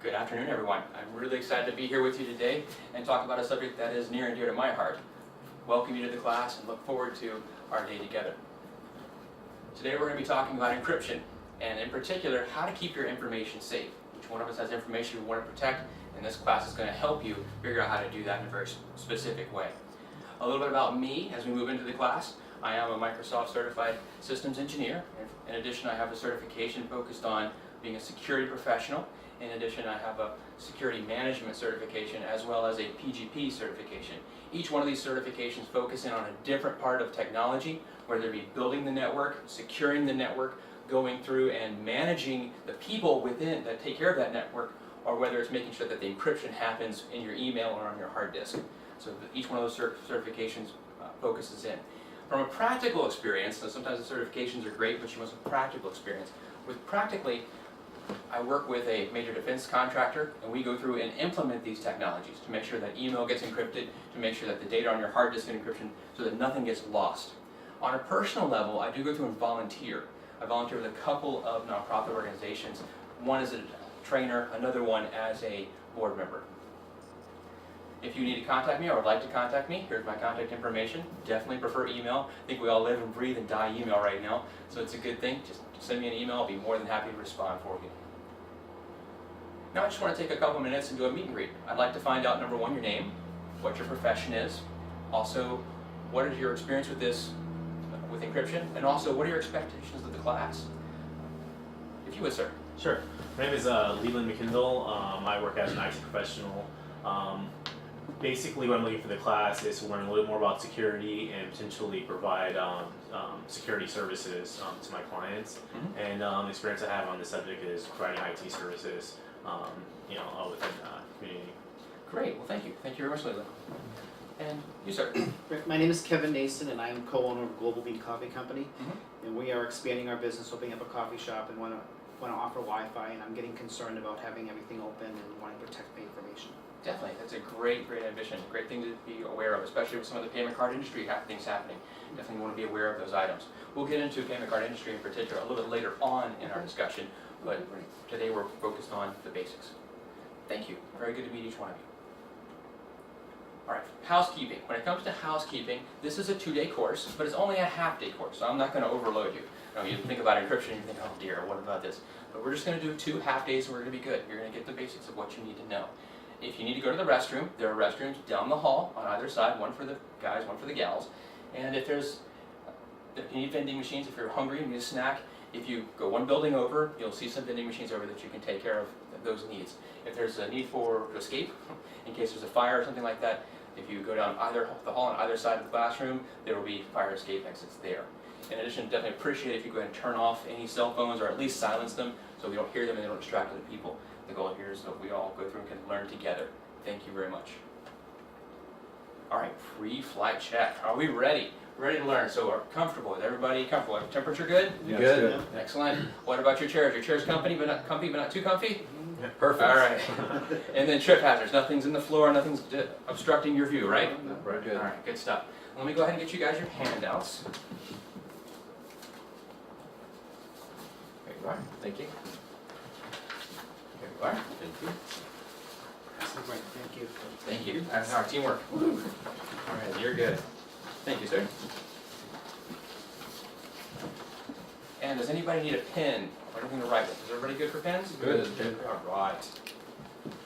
Good afternoon, everyone. I'm really excited to be here with you today and talk about a subject that is near and dear to my heart. Welcome you to the class and look forward to our day together. Today we're going to be talking about encryption, and in particular, how to keep your information safe. Each one of us has information we want to protect, and this class is going to help you figure out how to do that in a very specific way. A little bit about me as we move into the class. I am a Microsoft Certified Systems Engineer. In addition, I have a certification focused on being a security professional. In addition, I have a security management certification as well as a PGP certification. Each one of these certifications focus in on a different part of technology, whether it be building the network, securing the network, going through and managing the people within that take care of that network, or whether it's making sure that the encryption happens in your email or on your hard disk. So each one of those certifications focuses in. From a practical experience, so sometimes the certifications are great, but you want some practical experience. With practically, I work with a major defense contractor, and we go through and implement these technologies to make sure that email gets encrypted, to make sure that the data on your hard disk gets encrypted, so that nothing gets lost. On a personal level, I do go through and volunteer. I volunteer with a couple of nonprofit organizations. One as a trainer, another one as a board member. If you need to contact me or would like to contact me, here's my contact information. Definitely prefer email. I think we all live and breathe and die email right now, so it's a good thing. Just send me an email. I'll be more than happy to respond for you. Now I just want to take a couple minutes and do a meet and greet. I'd like to find out, number one, your name, what your profession is, also what is your experience with this, with encryption, and also what are your expectations of the class. If you would, sir. Sure. My name is Leland McKindle. I work as an IT professional. Basically, what I'm looking for the class is to learn a little more about security and potentially provide security services to my clients. Mm-hmm. And the experience I have on this subject is providing IT services, within the community. Great. Well, thank you. Thank you very much, Leland. And you, sir. My name is Kevin Nason, and I am co-owner of Global Bean Coffee Company. Mm-hmm. And we are expanding our business, opening up a coffee shop, and want to offer Wi-Fi. And I'm getting concerned about having everything open and wanting to protect my information. Definitely, that's a great ambition, great thing to be aware of, especially with some of the payment card industry things happening. Definitely want to be aware of those items. We'll get into payment card industry in particular a little bit later on in our discussion, but today we're focused on the basics. Thank you. Very good to meet each one of you. All right, housekeeping. When it comes to housekeeping, this is a 2-day course, but it's only a half-day course, so I'm not going to overload you. You think about encryption and you think, oh dear, what about this? But we're just going to do 2 half days and we're going to be good. You're going to get the basics of what you need to know. If you need to go to the restroom, there are restrooms down the hall on either side, one for the guys, one for the gals. And if you need vending machines, if you're hungry and need a snack, if you go one building over, you'll see some vending machines over that you can take care of those needs. If there's a need to escape, in case there's a fire or something like that, if you go down the hall on either side of the classroom, there will be fire escape exits there. In addition, definitely appreciate it if you go ahead and turn off any cell phones or at least silence them so we don't hear them and they don't distract other people. The goal here is that we all go through and can learn together. Thank you very much. All right, pre-flight check. Are we ready? Ready to learn. So we're comfortable. Is everybody comfortable? Temperature good? Yes. Good. Yeah. Excellent. What about your chairs? Your chair's comfy but not too comfy? Yeah. Perfect. All right. And then trip hazards. Nothing's in the floor. Nothing's obstructing your view, right? No, we're good. All right, good stuff. Let me go ahead and get you guys your handouts. There you are. Thank you. There you are. Thank you. Right, thank you. Thank you. That's our teamwork. Woo. All right, you're good. Thank you, sir. And does anybody need a pen or anything to write with? Is everybody good for pens? Good. All right.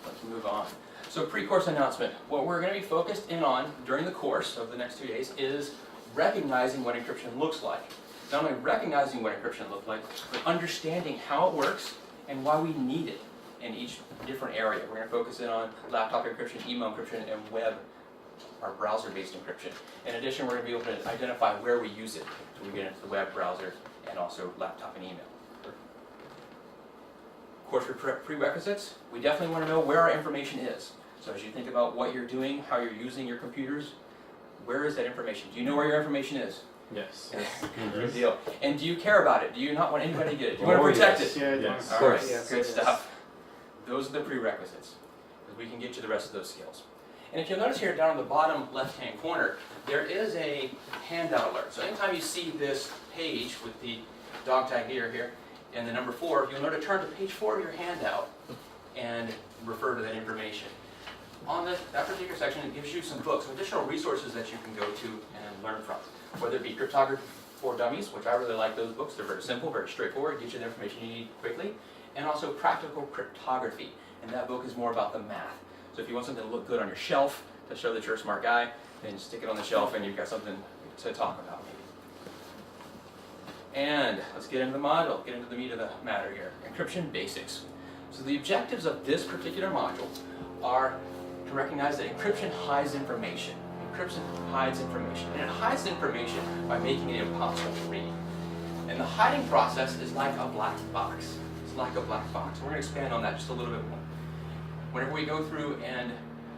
Let's move on. So pre-course announcement. What we're going to be focused in on during the course of the next 2 days is recognizing what encryption looks like. Not only recognizing what encryption looks like, but understanding how it works and why we need it in each different area. We're going to focus in on laptop encryption, email encryption, and web or browser-based encryption. In addition, we're going to be able to identify where we use it. So we get into the web browser and also laptop and email. Course prerequisites, we definitely want to know where our information is. So as you think about what you're doing, how you're using your computers, where is that information? Do you know where your information is? Yes. Good deal. And do you care about it? Do you not want anybody to get it? Do you want to protect it? Yeah, Yes. All right, Yes, good yes. stuff. Those are the prerequisites. We can get you the rest of those skills. And if you'll notice here down in the bottom left-hand corner, there is a handout alert. So anytime you see this page with the dog tag here, and the number 4, you'll know to turn to page 4 of your handout and refer to that information. On that particular section, it gives you some books, some additional resources that you can go to and learn from, whether it be Cryptography for Dummies, which I really like those books. They're very simple, very straightforward, get you the information you need quickly, and also Practical Cryptography, and that book is more about the math. So if you want something to look good on your shelf to show that you're a smart guy, then stick it on the shelf and you've got something to talk about maybe. And let's get into the module, get into the meat of the matter here, Encryption Basics. So the objectives of this particular module are to recognize that encryption hides information. Encryption hides information, and it hides information by making it impossible to read. And the hiding process is like a black box. It's like a black box. We're going to expand on that just a little bit more. Whenever we go through and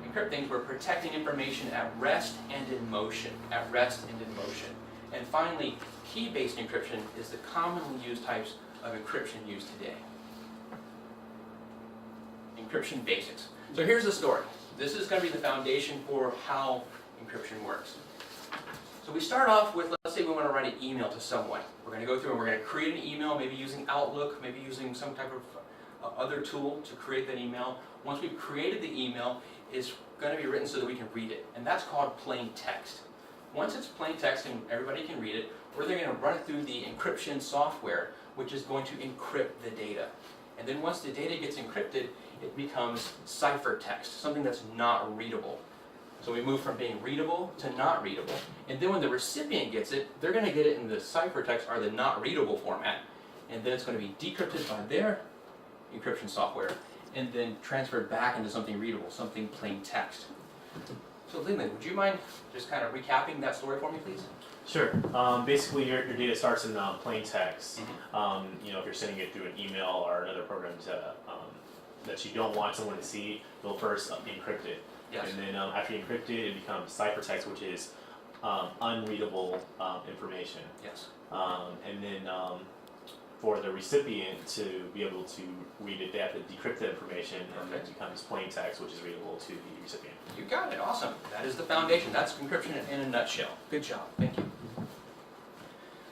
encrypt things, we're protecting information at rest and in motion. At rest and in motion. And finally, key-based encryption is the commonly used types of encryption used today. Encryption basics. So here's the story. This is going to be the foundation for how encryption works. So we start off with, let's say we want to write an email to someone. We're going to go through and we're going to create an email, maybe using Outlook, maybe using some type of other tool to create that email. Once we've created the email, it's going to be written so that we can read it. And that's called plain text. Once it's plain text and everybody can read it, we're then going to run it through the encryption software, which is going to encrypt the data. And then once the data gets encrypted, it becomes ciphertext, something that's not readable. So we move from being readable to not readable. And then when the recipient gets it, they're going to get it in the ciphertext or the not readable format. And then it's going to be decrypted by their encryption software and then transferred back into something readable, something plain text. So Leland, would you mind just kind of recapping that story for me, please? Sure. Basically, your data starts in plain text. You know, if you're sending it through an email or another program that you don't want someone to see, you'll first encrypt it. Yes. And then after you encrypt it, it becomes ciphertext, which is unreadable information. Yes. And then for the recipient to be able to read it, they have to decrypt the information, and it becomes plain text, which is readable to the recipient. You got it. Awesome. That is the foundation. That's encryption in a nutshell. Good job. Thank you.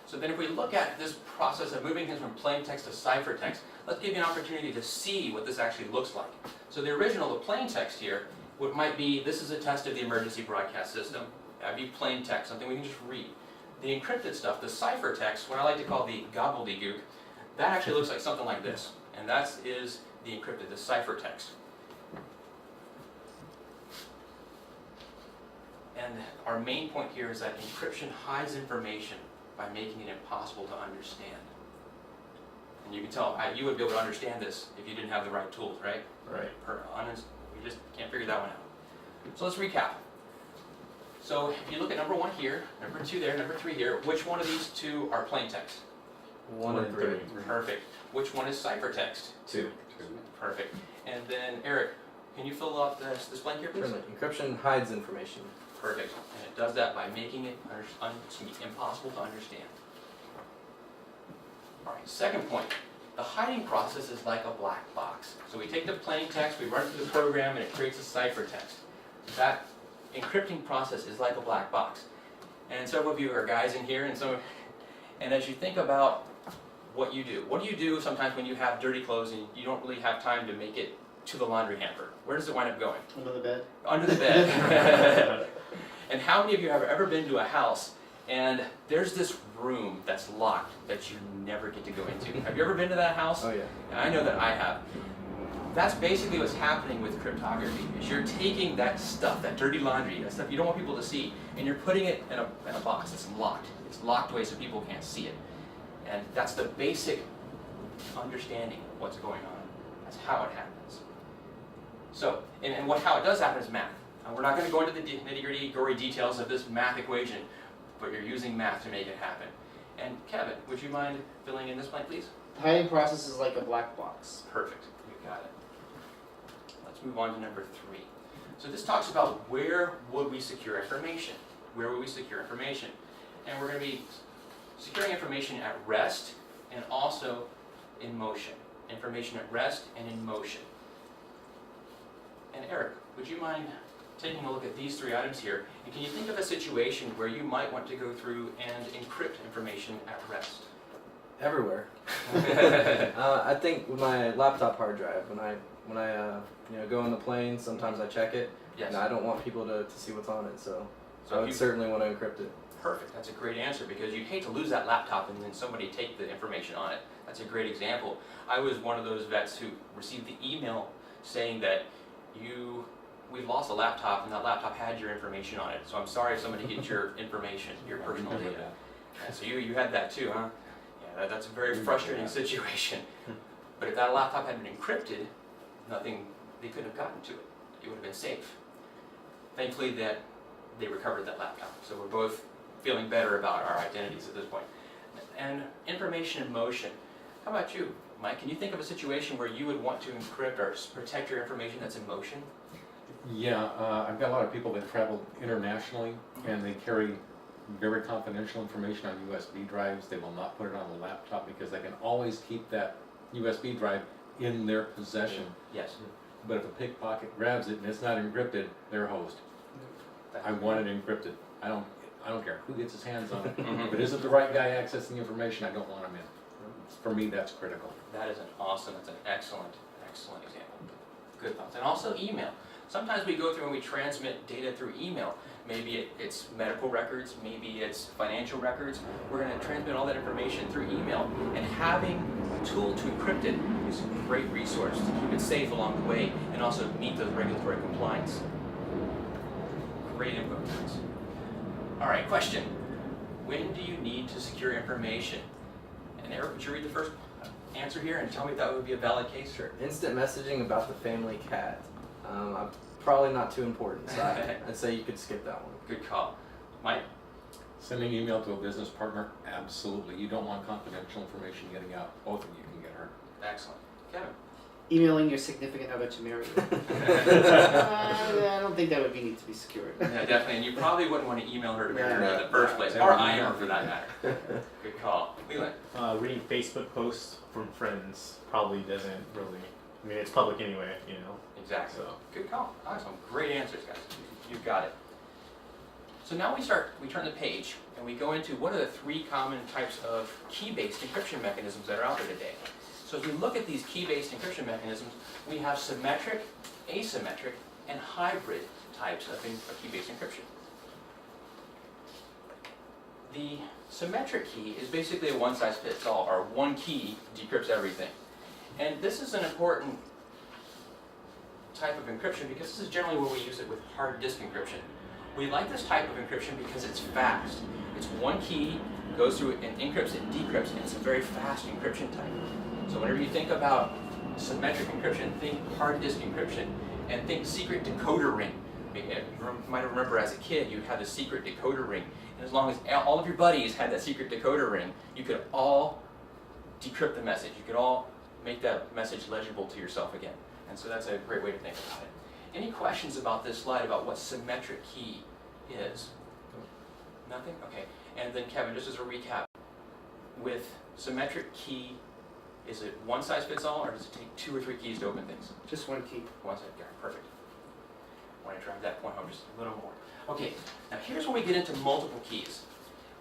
So then if we look at this process of moving things from plain text to ciphertext, let's give you an opportunity to see what this actually looks like. So the original, the plain text here, what might be, this is a test of the emergency broadcast system. That'd be plain text, something we can just read. The encrypted stuff, the ciphertext, what I like to call the gobbledygook, that actually looks like something like this. And that is the encrypted, the ciphertext. And our main point here is that encryption hides information by making it impossible to understand. And you can tell, you would be able to understand this if you didn't have the right tools, right? Right. We just can't figure that one out. So let's recap. So if you look at number 1 here, number 2 there, number 3 here, which one of these two are plain text? 1 and 3. Perfect. Which one is ciphertext? 2. Perfect. And then Eric, can you fill out this blank here, please? Certainly. Encryption hides information. Perfect. And it does that by making it impossible to understand. All right, second point. The hiding process is like a black box. So we take the plain text, we run it through the program, and it creates a ciphertext. That encrypting process is like a black box. And several of you are guys in here, and as you think about what do you do sometimes when you have dirty clothes and you don't really have time to make it to the laundry hamper? Where does it wind up going? Under the bed. Under the bed. And how many of you have ever been to a house and there's this room that's locked that you never get to go into? Have you ever been to that house? Oh yeah. I know that I have. That's basically what's happening with cryptography, is you're taking that stuff, that dirty laundry, that stuff you don't want people to see, and you're putting it in a box that's locked. It's locked away so people can't see it. And that's the basic understanding of what's going on. That's how it happens. So, and how it does happen is math. We're not going to go into the nitty-gritty, gory details of this math equation, but you're using math to make it happen. And Kevin, would you mind filling in this blank, please? The hiding process is like a black box. Perfect. You got it. Let's move on to number 3. So this talks about where would we secure information? Where would we secure information? And we're going to be securing information at rest and also in motion. Information at rest and in motion. And Eric, would you mind taking a look at these 3 items here? And can you think of a situation where you might want to go through and encrypt information at rest? Everywhere. I think with my laptop hard drive, when I when I go on the plane, sometimes I check it, Yes. and I don't want people to see what's on it, so So I if would you- certainly want to encrypt it. Perfect. That's a great answer because you'd hate to lose that laptop and then somebody take the information on it. That's a great example. I was one of those vets who received the email saying that we lost a laptop and that laptop had your information on it. So I'm sorry if somebody gets your information, your personal data. Yeah, so you had that too, huh? Yeah, that's a very frustrating situation. But if that laptop had been encrypted, they couldn't have gotten to it. It would have been safe. Thankfully that they recovered that laptop. So we're both feeling better about our identities at this point. And information in motion. How about you, Mike? Can you think of a situation where you would want to encrypt or protect your information that's in motion? Yeah, I've got a lot of people that travel internationally and they carry very confidential information on USB drives. They will not put it on a laptop because they can always keep that USB drive in their possession. Yes. But if a pickpocket grabs it and it's not encrypted, they're hosed. I want it encrypted. I don't care who gets his hands on it. If it isn't the right guy accessing the information, I don't want him in. For me, that's critical. That's an excellent example. Good thoughts. And also email. Sometimes we go through and we transmit data through email. Maybe it's medical records, maybe it's financial records. We're going to transmit all that information through email. And having a tool to encrypt it is a great resource to keep it safe along the way and also meet those regulatory compliance. Great input, guys. All right, question. When do you need to secure information? And Eric, would you read the first answer here and tell me if that would be a valid case? Sure. Instant messaging about the family cat. Probably not too important, so I'd say you could skip that one. Good call. Mike? Sending email to a business partner, absolutely. You don't want confidential information getting out. Both of you can get hurt. Excellent. Kevin? Emailing your significant other to marry you. I don't think that would need to be secured. Yeah, definitely. And you probably wouldn't want to email her to marry her in the Yeah. first place, or I am, for that matter. Good call. Leland? Reading Facebook posts from friends probably doesn't really, I mean, it's public anyway, you know. Exactly. So. Good call. Awesome. Great answers, guys. You've got it. So now we turn the page, and we go into what are the three common types of key-based encryption mechanisms that are out there today. So as we look at these key-based encryption mechanisms, we have symmetric, asymmetric, and hybrid types of key-based encryption. The symmetric key is basically a one-size-fits-all, or one key decrypts everything. And this is an important type of encryption because this is generally where we use it with hard disk encryption. We like this type of encryption because it's fast. It's one key, goes through it and encrypts and decrypts, and it's a very fast encryption type. So whenever you think about symmetric encryption, think hard disk encryption, and think secret decoder ring. You might remember as a kid you had the secret decoder ring, and as long as all of your buddies had that secret decoder ring, you could all decrypt the message. You could all make that message legible to yourself again. And so that's a great way to think about it. Any questions about this slide about what symmetric key is? Nothing? Okay. And then Kevin, just as a recap, with symmetric key, is it one size fits all, or does it take 2 or 3 keys to open things? Just one key. One size, yeah, perfect. I want to drive that point home just a little more. Okay, now here's when we get into multiple keys.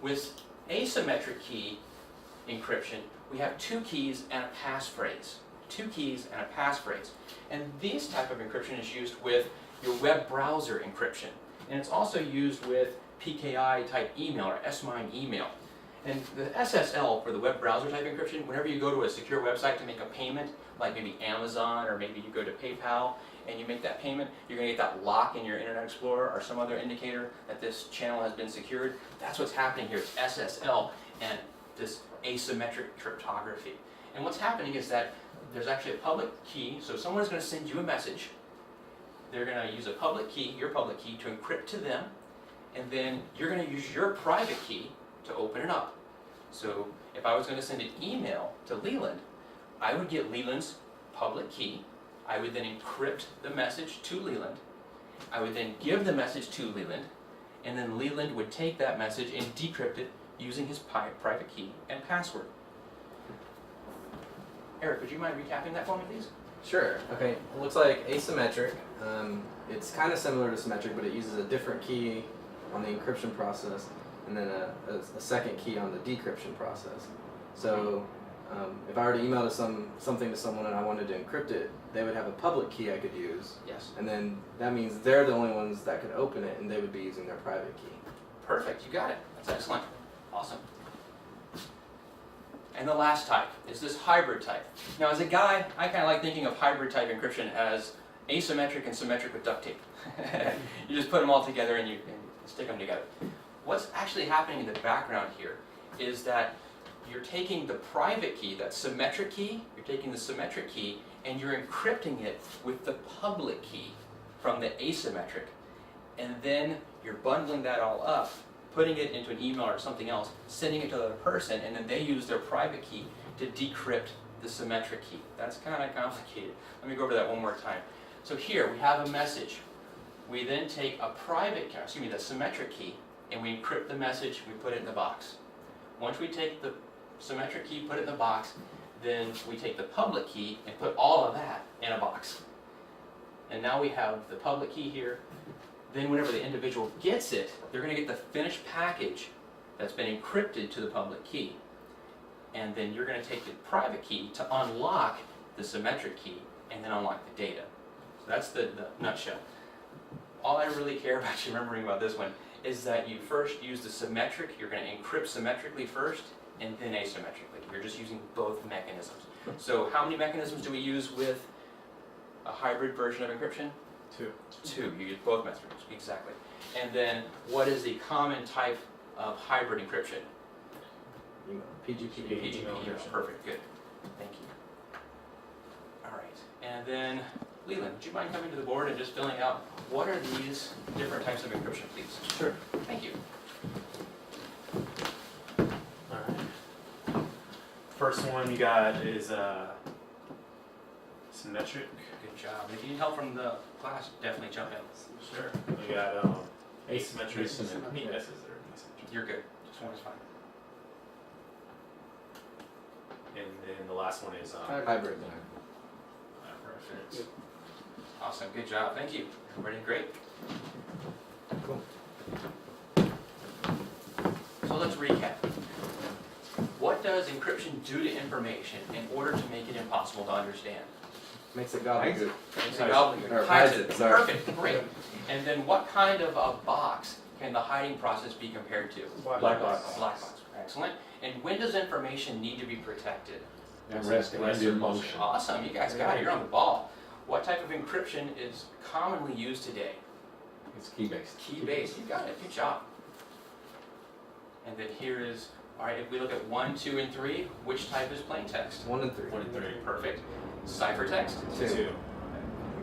With asymmetric key encryption, we have 2 keys and a passphrase. 2 keys and a passphrase. And this type of encryption is used with your web browser encryption. And it's also used with PKI type email or S-MIME email. And the SSL for the web browser type encryption, whenever you go to a secure website to make a payment, like maybe Amazon or maybe you go to PayPal and you make that payment, you're going to get that lock in your Internet Explorer or some other indicator that this channel has been secured. That's what's happening here. It's SSL and this asymmetric cryptography. And what's happening is that there's actually a public key, so someone's going to send you a message. They're going to use a public key, your public key, to encrypt to them, and then you're going to use your private key to open it up. So if I was going to send an email to Leland, I would get Leland's public key. I would then encrypt the message to Leland. I would then give the message to Leland, and then Leland would take that message and decrypt it using his private key and password. Eric, would you mind recapping that for me, please? Sure. Okay. It looks like asymmetric. It's kind of similar to symmetric, but it uses a different key on the encryption process, and then a second key on the decryption process. So If I were to email something to someone and I wanted to encrypt it, they would have a public key I could use, Yes. and then that means they're the only ones that could open it, and they would be using their private key. Perfect, you got it. That's excellent. Awesome. And the last type is this hybrid type. Now, as a guy, I kind of like thinking of hybrid type encryption as asymmetric and symmetric with duct tape. You just put them all together and you stick them together. What's actually happening in the background here is that you're taking the private key, that symmetric key, you're taking the symmetric key and you're encrypting it with the public key from the asymmetric. And then you're bundling that all up, putting it into an email or something else, sending it to the other person, and then they use their private key to decrypt the symmetric key. That's kind of complicated. Let me go over that one more time. So here we have a message. We then take a private key, excuse me, the symmetric key, and we encrypt the message, we put it in the box. Once we take the symmetric key, put it in the box, then we take the public key and put all of that in a box. And now we have the public key here. Then whenever the individual gets it, they're going to get the finished package that's been encrypted to the public key. And then you're going to take the private key to unlock the symmetric key and then unlock the data. So that's the nutshell. All I really care about you remembering about this one is that you first use the symmetric, you're going to encrypt symmetrically first and then asymmetrically. You're just using both mechanisms. So how many mechanisms do we use with a hybrid version of encryption? Two. You use both methods, exactly. And then what is the common type of hybrid encryption? PGP. PGP, yes, perfect, good. Thank you. All right, and then Leland, would you mind coming to the board and just filling out what are these different types of encryption, please? Sure. Thank you. Alright. First one you got is symmetric. Good job. If you need help from the class, definitely jump in. Sure. We got asymmetric. Asymmetric. I mean, S's are asymmetric. You're good. Just one is fine. And then the last one is Hybrid. perfect. Awesome, good job. Thank you. Everybody great? Cool. So let's recap. What does encryption do to information in order to make it impossible to understand? Makes it gobbledygook. Makes it gobbledygook. Or Hides hides it. it, sorry. Perfect, great. And then what kind of a box can the hiding process be compared to? Black box. A black box, excellent. And when does information need to be protected? At rest and in motion. Awesome, you guys got it, you're on the ball. What type of encryption is commonly used today? It's key-based. Key-based, you got it, good job. And then here is, all right, if we look at 1, 2, and 3, which type is plain text? 1 and 3. 1 and 3. Perfect. Ciphertext? 2.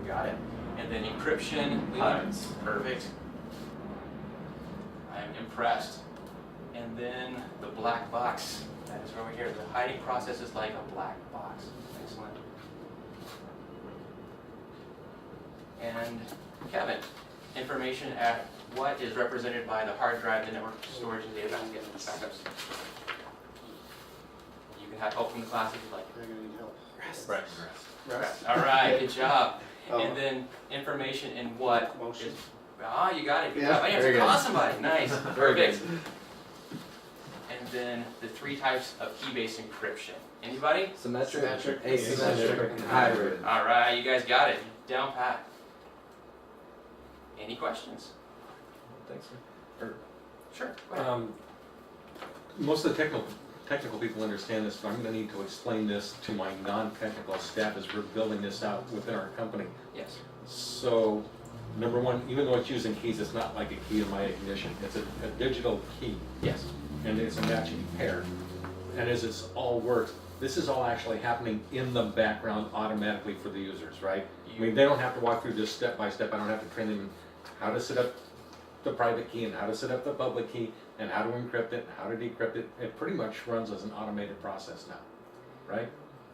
We got it. And then encryption? Hides. Perfect. I'm impressed. And then the black box. That is over here. The hiding process is like a black box. Excellent. And Kevin, information at what is represented by the hard drive, the network storage, and data basket backups. You can have help from the class if you'd like. They're gonna need help. Rest. All right, good job. Oh. And then information in what? Motion. You got it. Good Yeah, job. I have very to good. call somebody. Nice. Very good. Perfect. And then the 3 types of key-based encryption. Anybody? Symmetric, Symmetric, asymmetric, and hybrid. All right, you guys got it. Down pat. Any questions? Thanks. Sure. Go ahead. Most of the technical people understand this, but I'm going to need to explain this to my non-technical staff as we're building this out within our company. Yes. So, number one, even though it's using keys, it's not like a key in my ignition. It's a digital key, Yes. and it's a matching pair. And as it's all works, this is all actually happening in the background automatically for the users, right? I mean, they don't have to walk through this step by step. I don't have to train them how to set up the private key and how to set up the public key and how to encrypt it, and how to decrypt it. It pretty much runs as an automated process now, right?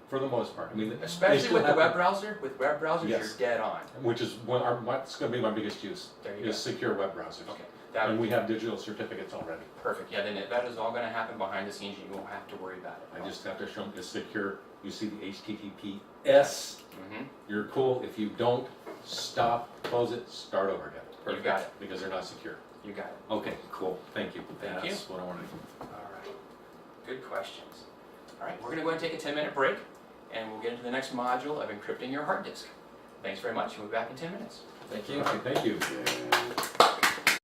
For the most part. I mean, they Especially still with the have web browser. With web browsers, Yes. you're dead on. which is what's going to be my biggest use, There you go. is secure web browsers. Okay. That And would we have digital certificates already. perfect. Yeah, then that is all going to happen behind the scenes. You won't have to worry about it. I just have to show them it's secure. You see the HTTPS. Mm-hmm. You're cool. If you don't, stop, close it, start over again. You got it. Because they're not secure. You got it. Okay, cool. Thank you. Thank you. That's what I wanted to do. All right. Good questions. All right, we're going to go ahead and take a 10-minute break, and we'll get into the next module of encrypting your hard disk. Thanks very much, and we'll be back in 10 minutes. Thank you. Okay, thank you. Yeah.